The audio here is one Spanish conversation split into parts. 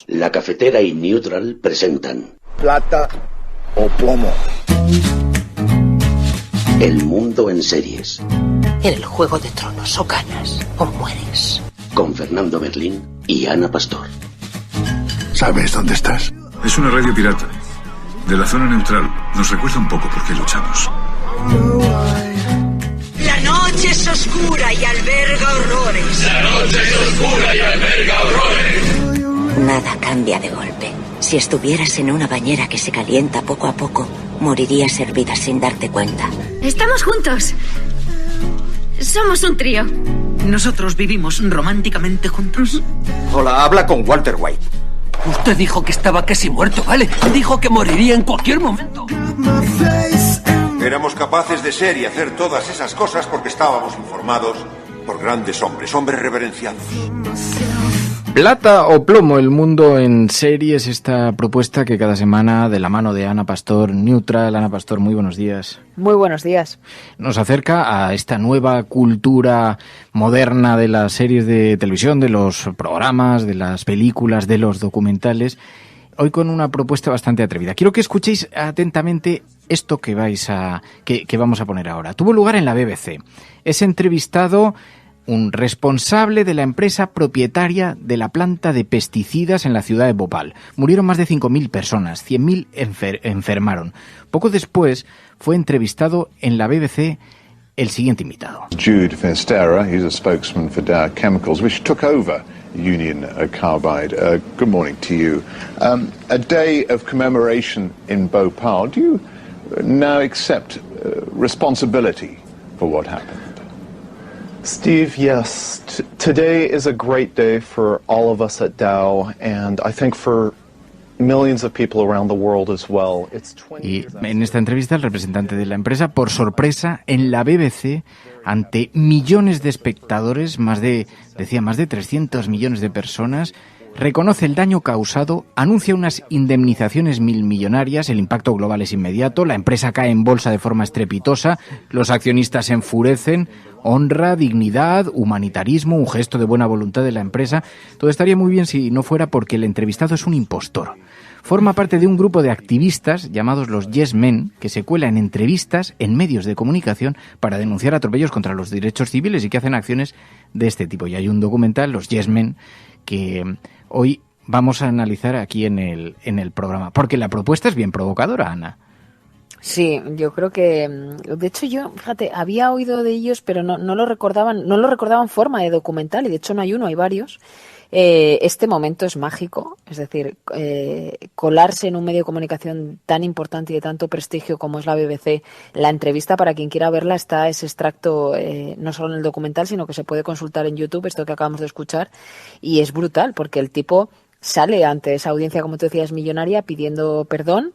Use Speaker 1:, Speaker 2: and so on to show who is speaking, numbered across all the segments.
Speaker 1: La Cafetera y Neutral presentan
Speaker 2: Plata o Plomo.
Speaker 1: El mundo en series.
Speaker 3: En el Juego de Tronos o ganas o mueres.
Speaker 1: Con Fernando Merlín y Ana Pastor.
Speaker 2: ¿Sabes dónde estás?
Speaker 4: Es una radio pirata. De la zona neutral. Nos recuerda un poco por qué luchamos.
Speaker 5: La noche es oscura y alberga horrores.
Speaker 6: La noche es oscura y alberga horrores.
Speaker 3: Nada cambia de golpe. Si estuvieras en una bañera que se calienta poco a poco, morirías hervida sin darte cuenta.
Speaker 7: Estamos juntos. Somos un trío.
Speaker 8: ¿Nosotros vivimos románticamente juntos?
Speaker 9: Hola, habla con Walter White.
Speaker 10: Usted dijo que estaba casi muerto, ¿vale? Dijo que moriría en cualquier momento.
Speaker 9: Éramos capaces de ser y hacer todas esas cosas porque estábamos informados por grandes hombres reverenciados.
Speaker 11: Plata o plomo, el mundo en series, esta propuesta que cada semana de la mano de Ana Pastor, Neutral. Ana Pastor, muy buenos días.
Speaker 12: Muy buenos días.
Speaker 11: Nos acerca a esta nueva cultura moderna de las series de televisión, de los programas, de las películas, de los documentales. Hoy con una propuesta bastante atrevida. Quiero que escuchéis atentamente esto que vamos a poner ahora. Tuvo lugar en la BBC. Es entrevistado un responsable de la empresa propietaria de la planta de pesticidas en la ciudad de Bhopal. Murieron más de 5.000 personas, 100.000 enfermaron. Poco después fue entrevistado en la BBC el siguiente invitado.
Speaker 13: Jude Finisterra, he's a spokesman for Dow Chemicals, which took over Union Carbide. Good morning to you. A day of commemoration in Bhopal. Do you now accept responsibility for what happened?
Speaker 14: Steve, yes. Today is a great day for all of us at Dow, and I think for millions of people around the world as well.
Speaker 11: Y en esta entrevista el representante de la empresa, por sorpresa, en la BBC, ante millones de espectadores, más de 300 millones de personas, reconoce el daño causado, anuncia unas indemnizaciones millonarias, el impacto global es inmediato, la empresa cae en bolsa de forma estrepitosa, los accionistas se enfurecen, honra, dignidad, humanitarismo, un gesto de buena voluntad de la empresa. Todo estaría muy bien si no fuera porque el entrevistado es un impostor. Forma parte de un grupo de activistas llamados los Yes Men, que se cuela en entrevistas en medios de comunicación para denunciar atropellos contra los derechos civiles y que hacen acciones de este tipo. Y hay un documental, los Yes Men, que hoy vamos a analizar aquí en el programa, porque la propuesta es bien provocadora, Ana.
Speaker 12: Sí, yo creo que, de hecho yo, fíjate, había oído de ellos, pero no lo recordaban en forma de documental, y de hecho no hay uno, hay varios. Este momento es mágico, es decir, colarse en un medio de comunicación tan importante y de tanto prestigio como es la BBC. La entrevista, para quien quiera verla, está ese extracto no solo en el documental, sino que se puede consultar en YouTube, esto que acabamos de escuchar, y es brutal porque el tipo sale ante esa audiencia, como tú decías, millonaria, pidiendo perdón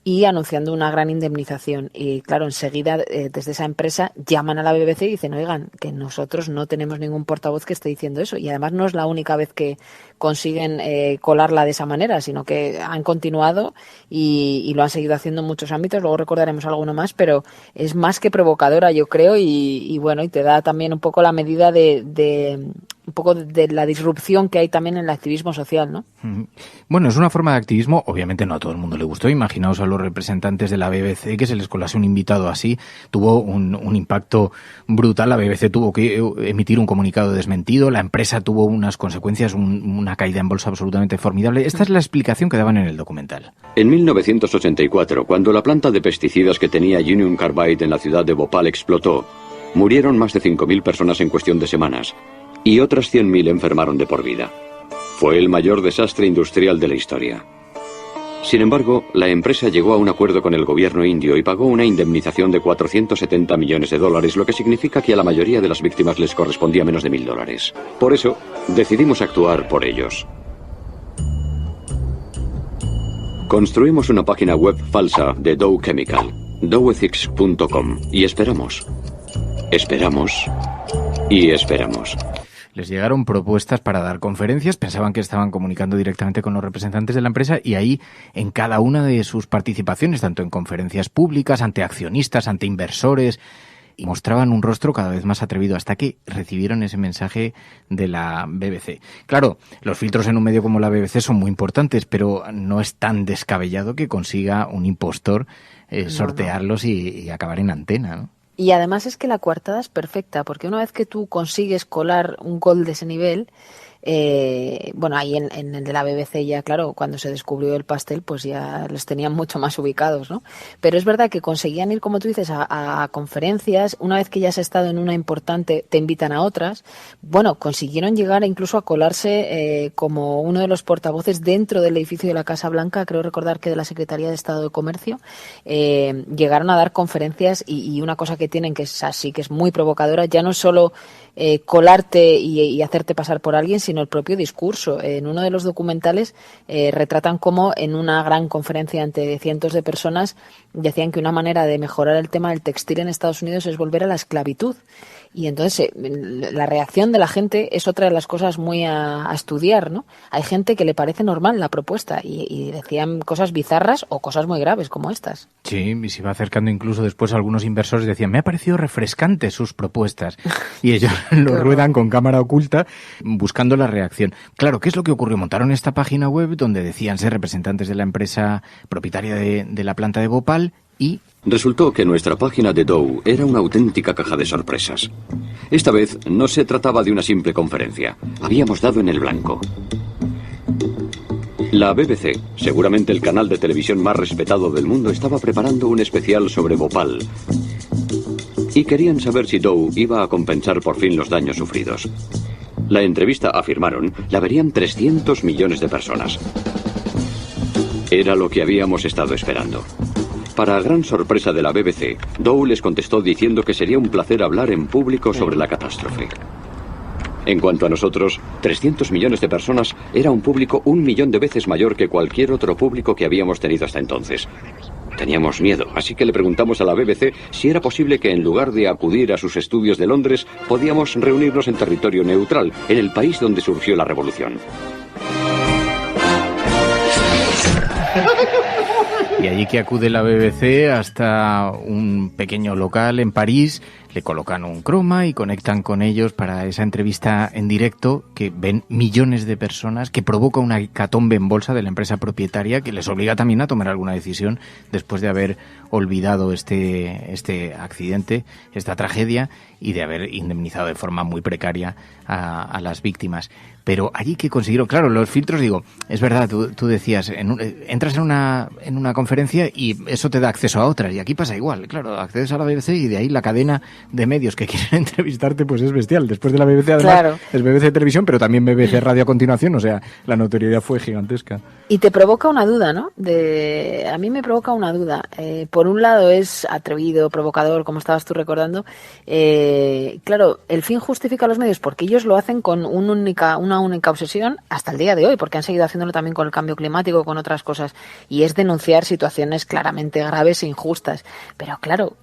Speaker 12: y anunciando una gran indemnización. Y claro, enseguida desde esa empresa llaman a la BBC y dicen, oigan, que nosotros no tenemos ningún portavoz que esté diciendo eso. Y además no es la única vez que consiguen colarla de esa manera, sino que han continuado y lo han seguido haciendo en muchos ámbitos. Luego recordaremos alguno más, pero es más que provocadora, yo creo, y bueno, y te da también un poco la medida de un poco de la disrupción que hay también en el activismo social, ¿no?
Speaker 11: Bueno, es una forma de activismo, obviamente no a todo el mundo le gustó. Imaginaos a los representantes de la BBC que se les colase un invitado así. Tuvo un impacto brutal. La BBC tuvo que emitir un comunicado desmentido. La empresa tuvo unas consecuencias, una caída en bolsa absolutamente formidable. Esta es la explicación que daban en el documental.
Speaker 15: En 1984, cuando la planta de pesticidas que tenía Union Carbide en la ciudad de Bhopal explotó, murieron más de 5.000 personas en cuestión de semanas y otras 100.000 enfermaron de por vida. Fue el mayor desastre industrial de la historia. Sin embargo, la empresa llegó a un acuerdo con el gobierno indio y pagó una indemnización de $470 millones, lo que significa que a la mayoría de las víctimas les correspondía menos de $1.000. Por eso, decidimos actuar por ellos. Construimos una página web falsa de Dow Chemical, dowethics.com, y esperamos y esperamos.
Speaker 11: Les llegaron propuestas para dar conferencias, pensaban que estaban comunicando directamente con los representantes de la empresa y ahí, en cada una de sus participaciones, tanto en conferencias públicas, ante accionistas, ante inversores, y mostraban un rostro cada vez más atrevido hasta que recibieron ese mensaje de la BBC. Claro, los filtros en un medio como la BBC son muy importantes, pero no es tan descabellado que consiga un impostor sortearlos y acabar en antena, ¿no?
Speaker 12: Y además es que la coartada es perfecta, porque una vez que tú consigues colar un gol de ese nivel, bueno, ahí en el de la BBC ya, claro, cuando se descubrió el pastel, pues ya los tenían mucho más ubicados, ¿no? Pero es verdad que conseguían ir, como tú dices, a conferencias. Una vez que ya has estado en una importante, te invitan a otras. Bueno, consiguieron llegar incluso a colarse como uno de los portavoces dentro del edificio de la Casa Blanca, creo recordar que de la Secretaría de Estado de Comercio. Llegaron a dar conferencias y una cosa que tienen que es así, que es muy provocadora, ya no solo colarte y hacerte pasar por alguien, sino el propio discurso. En uno de los documentales retratan cómo en una gran conferencia ante cientos de personas decían que una manera de mejorar el tema del textil en Estados Unidos es volver a la esclavitud. Y entonces la reacción de la gente es otra de las cosas muy a estudiar, ¿no? Hay gente que le parece normal la propuesta y decían cosas bizarras o cosas muy graves como estas.
Speaker 11: Sí, y se iba acercando incluso después algunos inversores decían, me ha parecido refrescante sus propuestas. Y ellos lo ruedan con cámara oculta buscando la reacción. Claro, ¿qué es lo que ocurrió? Montaron esta página web donde decían ser representantes de la empresa propietaria de la planta de Bhopal y...
Speaker 15: Resultó que nuestra página de Dow era una auténtica caja de sorpresas. Esta vez no se trataba de una simple conferencia. Habíamos dado en el blanco. La BBC, seguramente el canal de televisión más respetado del mundo, estaba preparando un especial sobre Bhopal. Y querían saber si Dow iba a compensar por fin los daños sufridos. La entrevista, afirmaron, la verían 300 millones de personas. Era lo que habíamos estado esperando. Para gran sorpresa de la BBC, Dow les contestó diciendo que sería un placer hablar en público sobre la catástrofe. En cuanto a nosotros, 300 millones de personas era un público 1 millón de veces mayor que cualquier otro público que habíamos tenido hasta entonces. Teníamos miedo, así que le preguntamos a la BBC si era posible que en lugar de acudir a sus estudios de Londres, podíamos reunirnos en territorio neutral, en el país donde surgió la revolución.
Speaker 11: Y allí que acude la BBC hasta un pequeño local en París, le colocan un croma y conectan con ellos para esa entrevista en directo que ven millones de personas, que provoca una hecatombe en bolsa de la empresa propietaria que les obliga también a tomar alguna decisión después de haber olvidado este accidente, esta tragedia, y de haber indemnizado de forma muy precaria a las víctimas. Pero allí que consiguieron, claro, los filtros, digo, es verdad, tú decías, entras en una conferencia y eso te da acceso a otras, y aquí pasa igual, claro, accedes a la BBC y de ahí la cadena de medios que quieren entrevistarte pues es bestial. Después de la BBC además claro, es BBC Televisión, pero también BBC Radio a continuación, o sea, la notoriedad fue gigantesca.
Speaker 12: Y te provoca una duda, ¿no? A mí me provoca una duda. Por un lado es atrevido, provocador, como estabas tú recordando. Claro, el fin justifica los medios porque ellos lo hacen con una única obsesión hasta el día de hoy, porque han seguido haciéndolo también con el cambio climático, con otras cosas, y es denunciar situaciones claramente graves e injustas. Pero claro,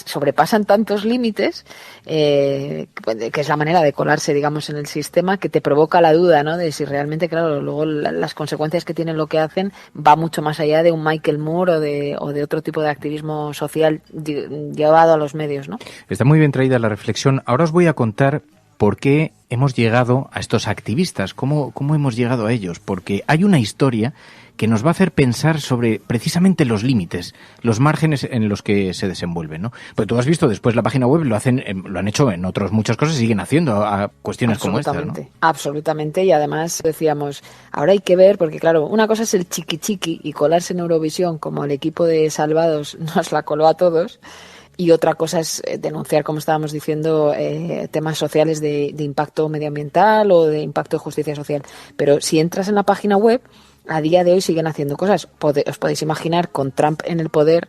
Speaker 12: sobrepasan tantos límites, que es la manera de colarse, digamos, en el sistema, que te provoca la duda, ¿no? De si realmente, claro, luego las consecuencias que tienen lo que hacen va mucho más allá de un Michael Moore o de otro tipo de activismo social llevado a los medios, ¿no?
Speaker 11: Está muy bien traída la reflexión. Ahora os voy a contar por qué hemos llegado a estos activistas, cómo hemos llegado a ellos, porque hay una historia que nos va a hacer pensar sobre precisamente los límites, los márgenes en los que se desenvuelven, ¿no? Pues tú has visto después la página web, lo han hecho en otras muchas cosas y siguen haciendo a cuestiones como estas, ¿no?
Speaker 12: Absolutamente, y además decíamos, ahora hay que ver, porque claro, una cosa es el chiqui y colarse en Eurovisión, como el equipo de Salvados nos la coló a todos, y otra cosa es denunciar, como estábamos diciendo, temas sociales de impacto medioambiental o de impacto de justicia social. Pero si entras en la página web, a día de hoy siguen haciendo cosas. Os podéis imaginar con Trump en el poder,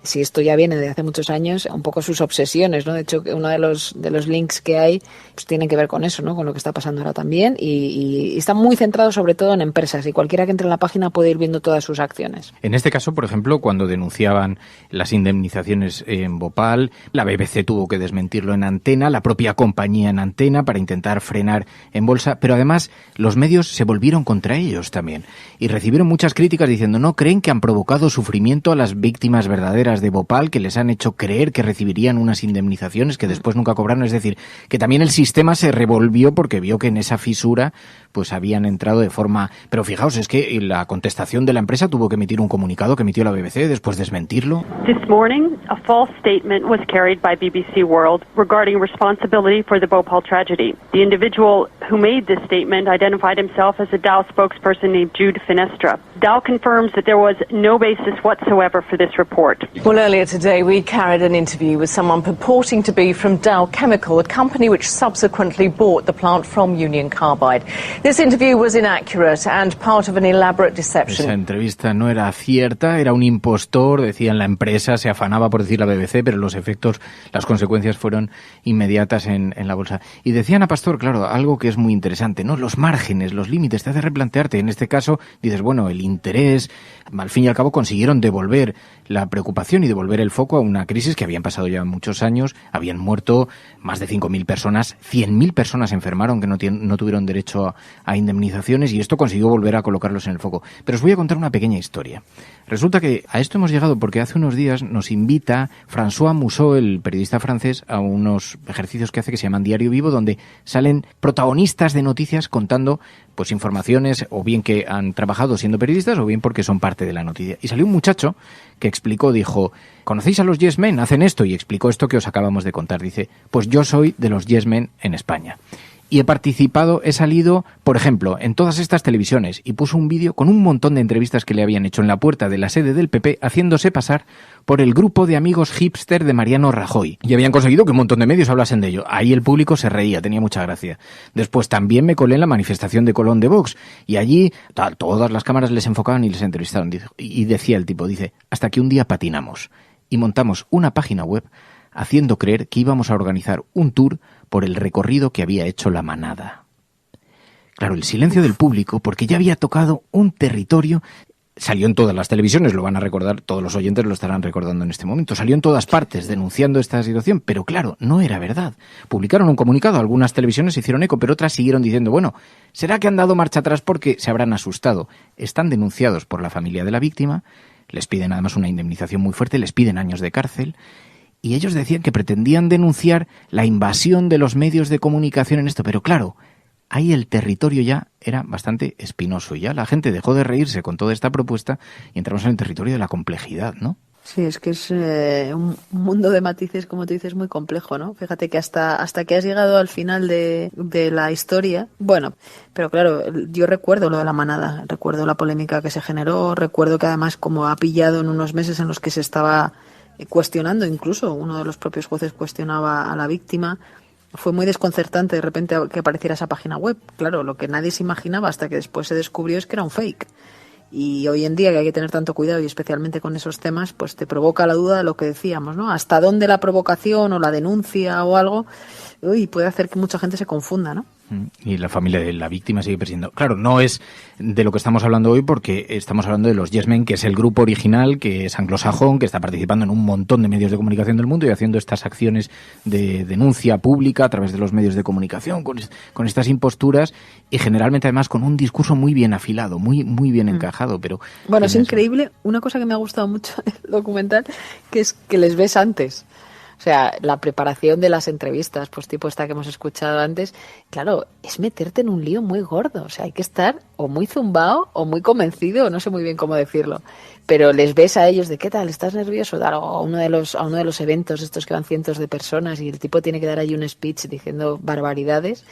Speaker 12: si esto ya viene de hace muchos años, un poco sus obsesiones, ¿no? De hecho, uno de los links que hay pues tienen que ver con eso, ¿no? Con lo que está pasando ahora también, y está muy centrado sobre todo en empresas, y cualquiera que entre en la página puede ir viendo todas sus acciones.
Speaker 11: En este caso, por ejemplo, cuando denunciaban las indemnizaciones en Bhopal, la BBC tuvo que desmentirlo en antena, la propia compañía en antena, para intentar frenar en bolsa, pero además los medios se volvieron contra ellos también, y recibieron muchas críticas diciendo, no creen que han provocado sufrimiento a las víctimas verdaderas periodistas de Bhopal que les han hecho creer que recibirían unas indemnizaciones que después nunca cobraron. Es decir, que también el sistema se revolvió porque vio que en esa fisura pues habían entrado de forma... Pero fijaos, es que la contestación de la empresa tuvo que emitir un comunicado que emitió la BBC después de desmentirlo.
Speaker 16: This morning, a false statement was carried by BBC World regarding responsibility for the Bhopal tragedy. The individual who made this statement identified himself as a Dow spokesperson named Jude Finestra. Dow confirms that there was no basis whatsoever for this report.
Speaker 17: Well, earlier today we carried an interview with someone purporting to be from Dow Chemical, a company which subsequently bought the plant from Union Carbide. This interview was inaccurate and part of an elaborate deception.
Speaker 11: Esa entrevista no era cierta, era un impostor, decían la empresa, se afanaba por decir la BBC, pero los efectos, las consecuencias fueron inmediatas en la bolsa. Y decían a Pastor, claro, algo que es muy interesante, ¿no? Los márgenes, los límites, te hace replantearte. En este caso, dices, bueno, el interés, al fin y al cabo consiguieron devolver la preocupación y devolver el foco a una crisis que habían pasado ya muchos años, habían muerto más de 5.000 personas, 100.000 personas enfermaron que no tuvieron derecho a indemnizaciones, y esto consiguió volver a colocarlos en el foco. Pero os voy a contar una pequeña historia. Resulta que a esto hemos llegado porque hace unos días nos invita François Mousseau, el periodista francés, a unos ejercicios que hace que se llaman Diario Vivo, donde salen protagonistas de noticias contando pues informaciones, o bien que han trabajado siendo periodistas, o bien porque son parte de la noticia. Y salió un muchacho que explicó, dijo, ¿conocéis a los Yes Men? Hacen esto, y explicó esto que os acabamos de contar. Dice, pues yo soy de los Yes Men en España. Y he salido, por ejemplo, en todas estas televisiones, y puso un vídeo con un montón de entrevistas que le habían hecho en la puerta de la sede del PP, haciéndose pasar por el grupo de amigos hipster de Mariano Rajoy. Y habían conseguido que un montón de medios hablasen de ello. Ahí el público se reía, tenía mucha gracia. Después también me colé en la manifestación de Colón de Vox, y allí todas las cámaras les enfocaban y les entrevistaron. Y decía el tipo, dice, hasta que un día patinamos y montamos una página web haciendo creer que íbamos a organizar un tour por el recorrido que había hecho la manada. Claro, el silencio del público, porque ya había tocado un territorio, salió en todas las televisiones, lo van a recordar, todos los oyentes lo estarán recordando en este momento, salió en todas partes denunciando esta situación, pero claro, no era verdad. Publicaron un comunicado, algunas televisiones se hicieron eco, pero otras siguieron diciendo, bueno, ¿será que han dado marcha atrás porque se habrán asustado? Están denunciados por la familia de la víctima, les piden además una indemnización muy fuerte, les piden años de cárcel. Y ellos decían que pretendían denunciar la invasión de los medios de comunicación en esto. Pero claro, ahí el territorio ya era bastante espinoso. Ya la gente dejó de reírse con toda esta propuesta y entramos en el territorio de la complejidad, ¿no?
Speaker 12: Sí, es que es un mundo de matices, como tú dices, muy complejo, ¿no? Fíjate que hasta que has llegado al final de la historia, bueno, pero claro, yo recuerdo lo de la manada, recuerdo la polémica que se generó, recuerdo que además como ha pillado en unos meses en los que se estaba cuestionando, incluso uno de los propios jueces cuestionaba a la víctima. Fue muy desconcertante de repente que apareciera esa página web. Claro, lo que nadie se imaginaba hasta que después se descubrió es que era un fake. Y hoy en día, que hay que tener tanto cuidado, y especialmente con esos temas, pues te provoca la duda de lo que decíamos, ¿no? Hasta dónde la provocación o la denuncia o algo puede hacer que mucha gente se confunda, ¿no?
Speaker 11: Y la familia de la víctima sigue persiguiendo. Claro, no es de lo que estamos hablando hoy, porque estamos hablando de los Yes Men, que es el grupo original, que es anglosajón, que está participando en un montón de medios de comunicación del mundo y haciendo estas acciones de denuncia pública a través de los medios de comunicación, con estas imposturas, y generalmente además con un discurso muy bien afilado, muy bien encajado. Pero
Speaker 12: bueno, es increíble. Una cosa que me ha gustado mucho del documental, que es que les ves antes. O sea, la preparación de las entrevistas, pues tipo esta que hemos escuchado antes, claro, es meterte en un lío muy gordo. O sea, hay que estar o muy zumbado o muy convencido, no sé muy bien cómo decirlo. Pero les ves a ellos de ¿qué tal? ¿Estás nervioso? Dar a uno de los eventos estos que van cientos de personas y el tipo tiene que dar ahí un speech diciendo barbaridades.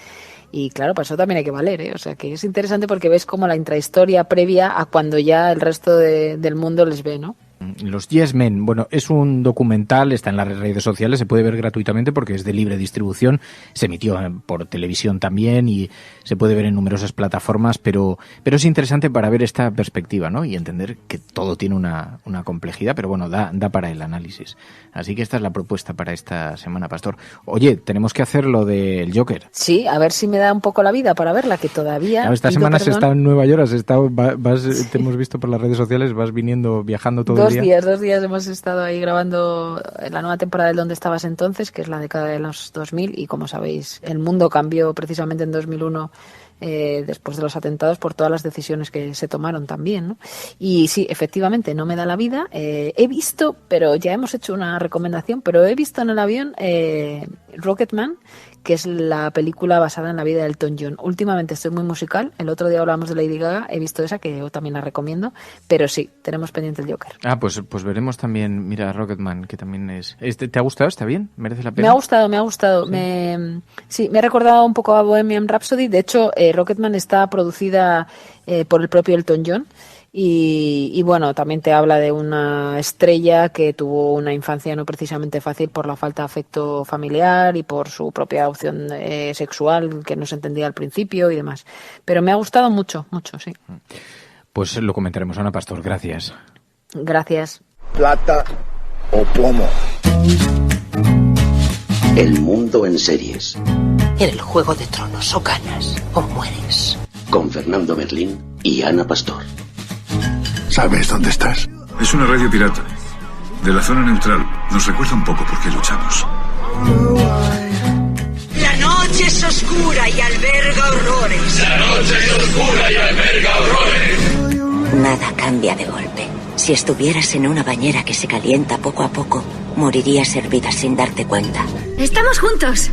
Speaker 12: Y claro, para eso también hay que valer, ¿eh? O sea, que es interesante porque ves como la intrahistoria previa a cuando ya el resto del mundo les ve, ¿no?
Speaker 11: Los Yes Men, bueno, es un documental, está en las redes sociales, se puede ver gratuitamente porque es de libre distribución, se emitió por televisión también y se puede ver en numerosas plataformas, pero es interesante para ver esta perspectiva, ¿no? Y entender que todo tiene una complejidad, pero bueno, da para el análisis. Así que esta es la propuesta para esta semana, Pastor. Oye, tenemos que hacer lo del Joker.
Speaker 12: Sí, a ver si me da un poco la vida para verla, que todavía...
Speaker 11: Esta semana has estado en Nueva York, te hemos visto por las redes sociales, vas viniendo, viajando todo el día.
Speaker 12: 2 días hemos estado ahí grabando la nueva temporada de Donde estabas entonces, que es la década de los 2000, y como sabéis, el mundo cambió precisamente en 2001 después de los atentados, por todas las decisiones que se tomaron también, ¿no? Y sí, efectivamente, no me da la vida. He visto, pero ya hemos hecho una recomendación, pero he visto en el avión Rocketman, que es la película basada en la vida de Elton John. Últimamente estoy muy musical. El otro día hablamos de Lady Gaga. He visto esa, que yo también la recomiendo. Pero sí, tenemos pendiente el Joker.
Speaker 11: Pues veremos también, mira, Rocketman, que también es... ¿Te ha gustado? ¿Está bien? ¿Merece la pena?
Speaker 12: Me ha gustado. Sí, me ha recordado un poco a Bohemian Rhapsody. De hecho, Rocketman está producida por el propio Elton John. Y bueno, también te habla de una estrella que tuvo una infancia no precisamente fácil por la falta de afecto familiar y por su propia opción sexual que no se entendía al principio y demás. Pero me ha gustado mucho, sí.
Speaker 11: Pues lo comentaremos. Ana Pastor, gracias.
Speaker 12: Gracias.
Speaker 2: Plata o plomo.
Speaker 1: El mundo en series.
Speaker 3: En el Juego de Tronos o ganas o mueres.
Speaker 1: Con Fernando Merlín y Ana Pastor.
Speaker 2: ¿Sabes dónde estás?
Speaker 4: Es una radio pirata. De la zona neutral. Nos recuerda un poco por qué luchamos.
Speaker 5: La noche es oscura y alberga horrores.
Speaker 6: La noche es oscura y alberga horrores.
Speaker 3: Nada cambia de golpe. Si estuvieras en una bañera que se calienta poco a poco, morirías hervida sin darte cuenta.
Speaker 7: Estamos juntos.